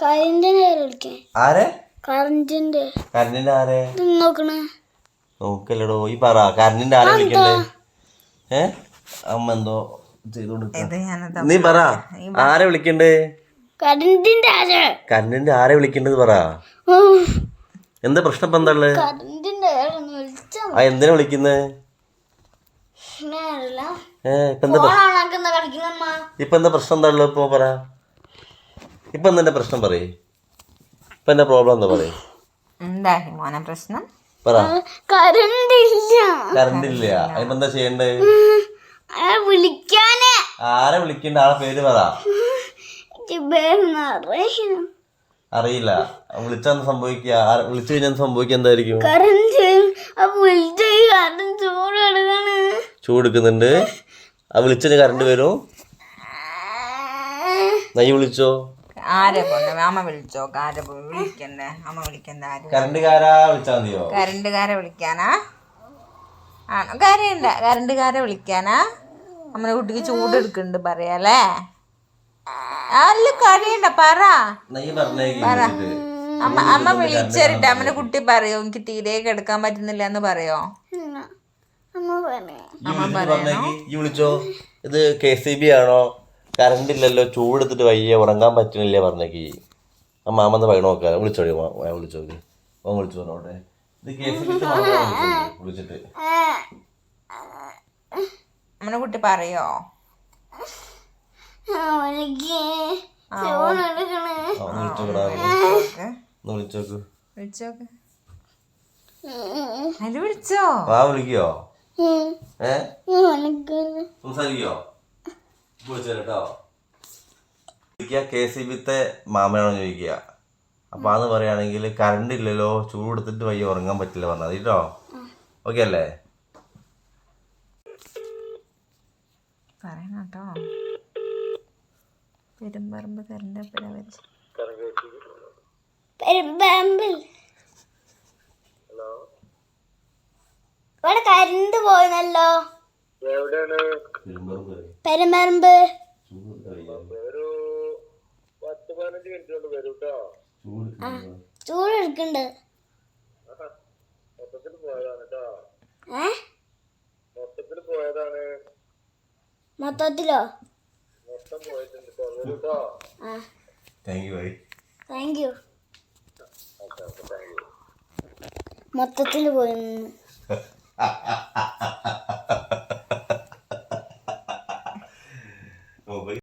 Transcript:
ആരെ കറണ്ടിന്റെ ആരെ നോക്കണേ നോക്കല്ലടോ ഈ പറ കറണ്ടിന്റെ ആരെ വിളിക്കണ്ടേ അമ്മ എന്തോ ചെയ്തോണ്ട് നീ പറ ആരെ വിളിക്കണ്ടേ കറണ്ടിന്റെ ആരെ വിളിക്കണ്ടത് പറ എന്താ പ്രശ്നം ഇപ്പൊ എന്താ ഉള്ളത് എന്തിനാ വിളിക്കുന്നേ ഇപ്പൊ എന്താ പ്രശ്നം എന്താ ഉള്ളത് ഇപ്പൊ പറ ഇപ്പൊ എന്താ പ്രശ്നം പറയേ ഇപ്പൊ എന്താ പ്രോബ്ലം എന്താ പറയേ എന്താ മോനെ പ്രശ്നം പറ കറണ്ട് ഇല്ല അതിപ്പോ എന്താ ചെയ്യണ്ടേ ആരെ വിളിക്കണ്ട ആളെ പേര് പറ അറിയില്ല വിളിച്ചാന്ന് സംഭവിക്കുക വിളിച്ചു കഴിഞ്ഞാൽ സംഭവിക്കുക എന്തായിരിക്കും ചൂടെടുക്കുന്നുണ്ട് വിളിച്ചതിന് കറണ്ട് വരും നീ വിളിച്ചോ ആരെ അമ്മ വിളിച്ചോ ആരെ വിളിക്കണ്ടേ അമ്മ വിളിക്കണ്ട കറണ്ടുകാരാ വിളിച്ചാ മതിയോ കറണ്ടുകാരെ വിളിക്കാനാ ആണോ കാര്യണ്ട കറണ്ടുകാരെ വിളിക്കാനാ അമ്മനെ കുട്ടിക്ക് ചൂടെടുക്കുന്നുണ്ട് പറയാല്ലേ അല്ല കരയണ്ട പറ അമ്മ വിളിച്ചേരിട്ടെ അമ്മനെ കുട്ടി പറയോ എനിക്ക് തീരെ കിടക്കാൻ പറ്റുന്നില്ല എന്ന് പറയോ വിളിച്ചോ ഇത് KCB ആണോ കറണ്ട് ഇല്ലല്ലോ ചൂടെടുത്തിട്ട് വയ്യ ഉറങ്ങാൻ പറ്റുന്നില്ല പറഞ്ഞേക്ക് മാമെന്ന് പറയണ നോക്കാം വിളിച്ചോടി വിളിച്ചോക്ക് വിളിച്ചു പറഞ്ഞോട്ടെ ഇത് KCB വിളിച്ചിട്ട് അമ്മനെ കുട്ടി പറയോ വിളിച്ചോക്ക് വിളിച്ചോ വിളിക്കോ സംസാരിക്കോ വിളിച്ചോ KCBത്തെ മാമനാണോ ചോദിക്കുക അപ്പൊ അന്ന് പറയുകയാണെങ്കിൽ കറണ്ട് ഇല്ലല്ലോ ചൂടെടുത്തിട്ട് വയ്യ ഉറങ്ങാൻ പറ്റില്ല പറഞ്ഞത് കേട്ടോ ഓക്കെ അല്ലേ പറയണം കേട്ടോ പെരുമ്പറമ്പ് കറണ്ട് ഇവിടെ കറണ്ട് പോയല്ലോ പെരുമ്പറമ്പ് ചൂടെടുക്കണ്ട് മൊത്തത്തിലോ താങ്ക് യു മൊത്തത്തില് പോയി